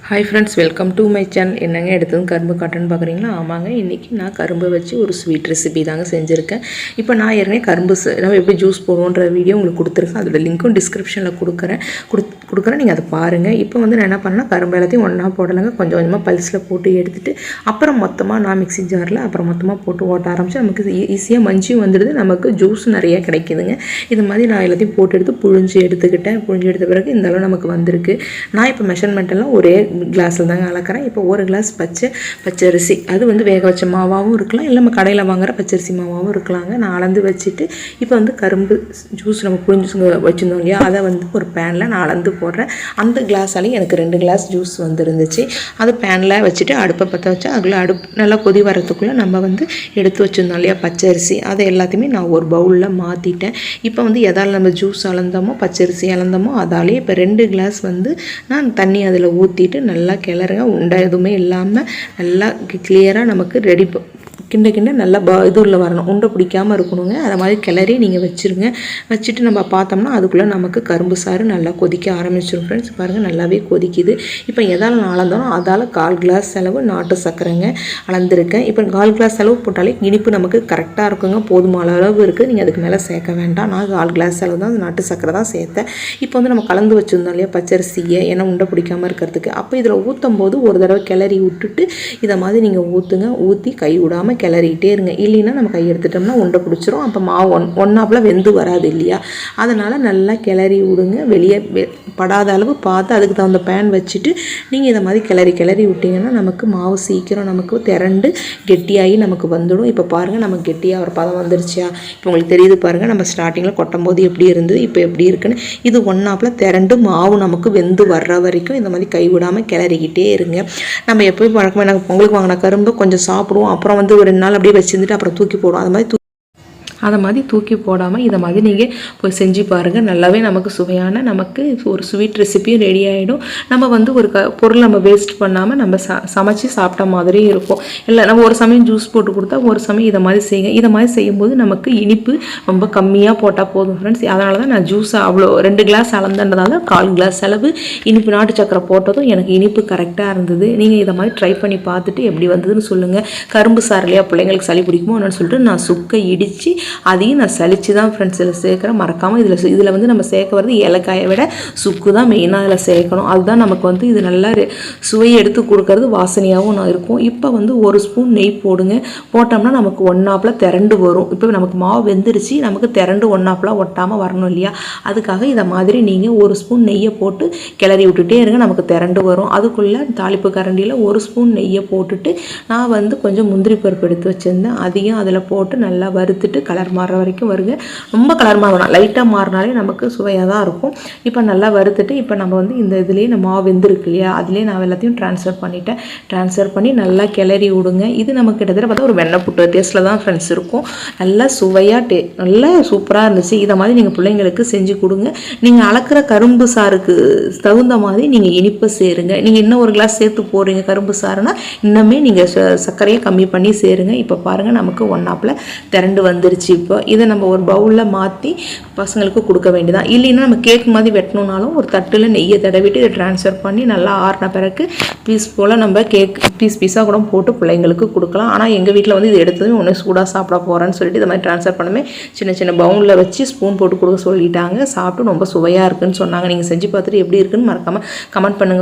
Hi friends, welcome to my channel. என்னங்க எடுத்ததும் கரும்பு காட்டுன்னு பார்க்குறீங்களா? ஆமாங்க, இன்றைக்கி நான் கரும்பை வச்சு ஒரு ஸ்வீட் ரெசிபி தாங்க செஞ்சுருக்கேன். இப்போ நான் ஏற்கனவே கரும்பு நம்ம எப்படி ஜூஸ் போடுவோன்ற வீடியோ உங்களுக்கு கொடுத்துருக்கேன். அதோட லிங்க்கும் டிஸ்கிரிப்ஷனில் கொடுக்குறேன் நீங்கள் அதை பாருங்கள். இப்போ வந்து நான் என்ன பண்ணேன்னா, கரும்பு எல்லாத்தையும் ஒன்றா போடலைங்க, கொஞ்சம் கொஞ்சமாக பல்ஸில் போட்டு எடுத்துகிட்டு அப்புறம் மொத்தமாக நான் மிக்ஸி ஜாரில் அப்புறம் மொத்தமாக போட்டு ஓட்ட ஆரம்பித்து நமக்கு ஈஸியாக மஞ்சியும் வந்துடுது, நமக்கு ஜூஸ் நிறையா கிடைக்குதுங்க. இது மாதிரி நான் எல்லாத்தையும் போட்டு எடுத்து புழிஞ்சு எடுத்துக்கிட்டேன். புழிஞ்சு எடுத்த பிறகு இந்த அளவு நமக்கு வந்திருக்கு. நான் இப்போ மெஷர்மெண்ட் எல்லாம் ஒரே கிளாஸில் தாங்க அளக்கிறேன். இப்போ ஒரு கிளாஸ் பச்சரிசி, அது வந்து வேக வச்ச மாவாகவும் இருக்கலாம், இல்லை நம்ம கடையில் வாங்குகிற பச்சரிசி மாவாகவும் இருக்கலாங்க. நான் அளந்து வச்சுட்டு இப்போ வந்து கரும்பு ஜூஸ் நம்ம புழிஞ்சு வச்சுருந்தோம் இல்லையா, அதை வந்து ஒரு பேனில் நான் அளந்து போடுறேன். அந்த கிளாஸாலையும் எனக்கு 2 கிளாஸ் ஜூஸ் வந்துருந்துச்சு. அது பேனில் வச்சுட்டு அடுப்பை பற்ற வச்சா அதில் நல்லா கொதி வரத்துக்குள்ளே நம்ம வந்து எடுத்து வச்சுருந்தோம் இல்லையா பச்சரிசி, அதை எல்லாத்தையுமே நான் ஒரு பவுலில் மாற்றிட்டேன். இப்போ வந்து எதால் நம்ம ஜூஸ் அளந்தோமோ பச்சரிசி அளந்தோமோ அதாலே இப்போ 2 கிளாஸ் வந்து நான் தண்ணி அதில் ஊற்றிட்டு நல்லா கிளறுங்க. உண்டை எதுவுமே இல்லாமல் நல்லா கிளியராக நமக்கு ரெடி கிண்ட நல்லா இதுல வரணும், உண்டை பிடிக்காமல் இருக்கணுங்க. அதை மாதிரி கிளறி நீங்கள் வச்சுருங்க. வச்சுட்டு நம்ம பார்த்தோம்னா அதுக்குள்ளே நமக்கு கரும்பு சாறு நல்லா கொதிக்க ஆரம்பிச்சிடும். ஃப்ரெண்ட்ஸ் பாருங்கள், நல்லாவே கொதிக்குது. இப்போ எதால் நான் அளந்தோனோ அதால் 1/4 கிளாஸ் அளவு நாட்டு சர்க்கரைங்க அளந்துருக்கேன். இப்போ 1/4 கிளாஸ் அளவு போட்டாலே இனிப்பு நமக்கு கரெக்டாக இருக்குங்க, போதுமான அளவு இருக்குது. நீங்கள் அதுக்கு மேலே சேர்க்க வேண்டாம். நான் 1/4 கிளாஸ் அளவு தான் நாட்டு சர்க்கரை தான் சேர்த்தேன். இப்போ வந்து நம்ம கலந்து வச்சுருந்தோம் இல்லையா பச்சரிசியை, ஏன்னா உண்டை பிடிக்காமல் இருக்கிறதுக்கு. அப்போ இதில் ஊற்றும் போது ஒரு தடவை கிளறி விட்டுட்டு இதை மாதிரி நீங்கள் ஊற்றுங்க. ஊற்றி கை விடாமல் கிளறிட்டே இருங்க. இல்லைன்னா நம்ம கை எடுத்துட்டோம்னா உண்டை பிடிச்சிரும். அப்போ மாவு ஒன்றாப்புல வெந்து வராது இல்லையா, அதனால் நல்லா கிளறி விடுங்க. வெளியே படாத அளவு பார்த்து அதுக்கு தகுந்த பேன் வச்சுட்டு நீங்கள் இதை மாதிரி கிளறி விட்டிங்கன்னா நமக்கு மாவு சீக்கிரம் நமக்கு திரண்டு கெட்டியாகி நமக்கு வந்துடும். இப்போ பாருங்கள், நமக்கு கெட்டியாக ஒரு பதம் வந்துருச்சியா? இப்போ உங்களுக்கு தெரியுது பாருங்கள், நம்ம ஸ்டார்டிங்கில் கொட்டும் போது எப்படி இருந்தது, இப்போ எப்படி இருக்குன்னு. இது ஒன்றாப்புல திரண்டு மாவு நமக்கு வெந்து வர்ற வரைக்கும் இந்த மாதிரி கைவிடாமல் கிளறிக்கிட்டே இருங்க. நம்ம எப்போயும் வழக்கமாக நாங்கள் பொங்கலுக்கு வாங்கின கரும்பு கொஞ்சம் சாப்பிடுவோம், அப்புறம் வந்து ஒரு 2 நாள் அப்படியே வச்சுருந்துட்டு அப்புறம் தூக்கி போடுவோம். அதை மாதிரி தூக்கி போடாமல் இதை மாதிரி நீங்கள் போய் செஞ்சு பாருங்கள். நல்லாவே நமக்கு சுவையான நமக்கு ஒரு ஸ்வீட் ரெசிபியும் ரெடி ஆகிடும். நம்ம வந்து ஒரு பொருள் நம்ம வேஸ்ட் பண்ணாமல் நம்ம சமைச்சு சாப்பிட்ட மாதிரி இருக்கும். இல்லை நம்ம ஒரு சமயம் ஜூஸ் போட்டு கொடுத்தா ஒரு சமயம் இதை மாதிரி செய்யுங்க. இதை மாதிரி செய்யும்போது நமக்கு இனிப்பு ரொம்ப கம்மியாக போட்டால் போதும் ஃப்ரெண்ட்ஸ். அதனால தான் நான் ஜூஸ் அவ்வளோ 2 கிளாஸ் அளந்தன்றதால 1/4 கிளாஸ் அளவு இனிப்பு நாட்டு சக்கரை போட்டதும் எனக்கு இனிப்பு கரெக்டாக இருந்தது. நீங்கள் இதை மாதிரி ட்ரை பண்ணி பார்த்துட்டு எப்படி வந்ததுன்னு சொல்லுங்கள். கரும்பு சாரிலையா பிள்ளைங்களுக்கு சளி பிடிக்குமோ என்னன்னு சொல்லிட்டு நான் சுக்கை இடித்து அதையும் நான் சளிச்சு தான் ஃப்ரெண்ட்ஸ் இதில் சேர்க்குறேன். மறக்காமல் இதில் வந்து நம்ம சேர்க்க வருது ஏலக்காயை விட சுக்கு தான் மெயினாக அதில் சேர்க்கணும். அதுதான் நமக்கு வந்து இது நல்லா சுவையை எடுத்து கொடுக்கறது, வாசனையாகவும் நான் இருக்கும். இப்போ வந்து 1 ஸ்பூன் நெய் போடுங்க. போட்டோம்னா நமக்கு ஒன்றாப்புல திரண்டு வரும். இப்போ நமக்கு மாவு வெந்துருச்சு, நமக்கு திரண்டு ஒன்றாப்புல ஒட்டாமல் வரணும் இல்லையா, அதுக்காக இதை மாதிரி நீங்கள் 1 ஸ்பூன் நெய்யை போட்டு கிளறி விட்டுட்டே இருங்க, நமக்கு திரண்டு வரும். அதுக்குள்ளே தாளிப்பு கரண்டியில் 1 ஸ்பூன் நெய்யை போட்டுட்டு நான் வந்து கொஞ்சம் முந்திரி பருப்பு எடுத்து வச்சுருந்தேன், அதையும் அதில் போட்டு நல்லா வறுத்துட்டு கலர் மாறுற வரைக்கும் வருங்க. ரொம்ப கலர் மாறணும், லைட்டாக மாறினாலே நமக்கு சுவையாக தான் இருக்கும். இப்போ நல்லா வறுத்துட்டு இப்போ நம்ம வந்து இந்த இதுலேயே நம்ம மாவு வெந்திருக்கு இல்லையா, அதுலேயே நான் எல்லாத்தையும் ட்ரான்ஸ்ஃபர் பண்ணி நல்லா கிளறி விடுங்க. இது நமக்கு கிட்டத்தட்ட பார்த்தா ஒரு வெண்ணெய் புட்டு டேஸ்ட்டில் தான் ஃப்ரெண்ட்ஸ் இருக்கும். நல்லா சுவையாக நல்லா சூப்பராக இருந்துச்சு. இதை மாதிரி நீங்கள் பிள்ளைங்களுக்கு செஞ்சு கொடுங்க. நீங்கள் அளக்கிற கரும்பு சாருக்கு தகுந்த மாதிரி நீங்கள் இனிப்பை சேருங்க. நீங்கள் இன்னும் 1 கிளாஸ் சேர்த்து போடுறீங்க கரும்பு சாறுனா இன்னுமே நீங்கள் சர்க்கரையை கம்மி பண்ணி சேருங்க. இப்போ பாருங்கள், நமக்கு ஒன்றாப்புல திரண்டு வந்துருச்சு. இப்போ இதை நம்ம ஒரு பவுலில் மாற்றி பசங்களுக்கு கொடுக்க வேண்டியதான். இல்லைன்னா நம்ம கேக் மாதிரி வெட்டணுன்னாலும் ஒரு தட்டில் நெய்யை தடவிட்டு இதை ட்ரான்ஸ்ஃபர் பண்ணி நல்லா ஆறின பிறகு பீஸ் போல் நம்ம கேக் பீஸாக கூட போட்டு பிள்ளைங்களுக்கு கொடுக்கலாம். ஆனால் எங்கள் வீட்டில் வந்து இது எடுத்ததும் ஒன்று சூடாக சாப்பிட போகிறேன்னு சொல்லிட்டு இதை மாதிரி ட்ரான்ஸ்ஃபர் பண்ணவே சின்ன பவுலில் வச்சு ஸ்பூன் போட்டு கொடுக்க சொல்லிட்டாங்க. சாப்பிட்டு ரொம்ப சுவையாக இருக்குன்னு சொன்னாங்க. நீங்கள் செஞ்சு பார்த்துட்டு எப்படி இருக்குன்னு மறக்காமல் கமெண்ட் பண்ணுங்கள்.